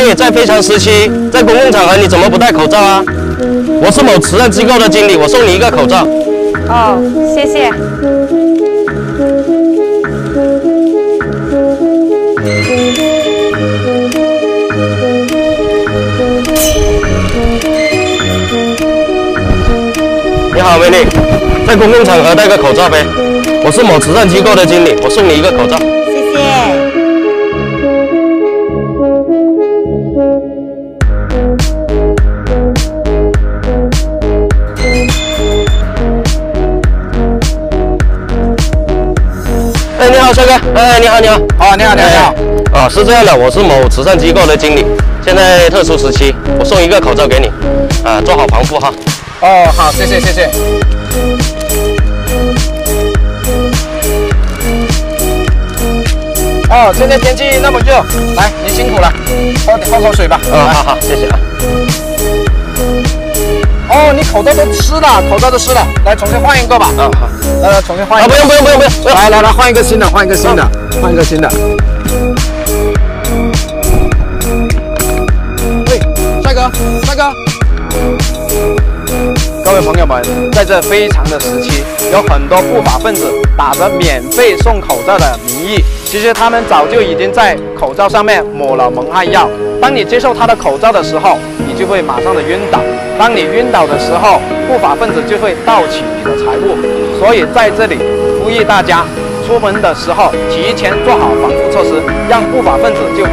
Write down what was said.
也在非常时期，在公共场合你怎么不戴口罩啊？我是某慈善机构的经理，我送你一个口罩。哦，谢谢。你好，美女，在公共场合戴个口罩呗。我是某慈善机构的经理，我送你一个口罩。谢谢。哎，你好，帅哥。哎，你好，你好。哦，你好，你好，你好。啊，是这样的，我是某慈善机构的经理，现在特殊时期，我送一个口罩给你，啊，做好防护哈。哦，好，谢谢，谢谢。哦，现在天气那么热，来，你辛苦了，喝口水吧。好好，谢谢啊。哦，你口罩都湿了，口罩都湿了，来重新换一个吧。好。来，重新换一个。不用，来，换一个新的，换一个新的。喂，帅哥。各位朋友们，在这非常的时期，有很多不法分子打着免费送口罩的名义，其实他们早就已经在口罩上面抹了蒙汗药。当你接受他的口罩的时候，你就会马上的晕倒。当你晕倒的时候，不法分子就会盗取你的财物。所以在这里呼吁大家，出门的时候提前做好防护措施，让不法分子就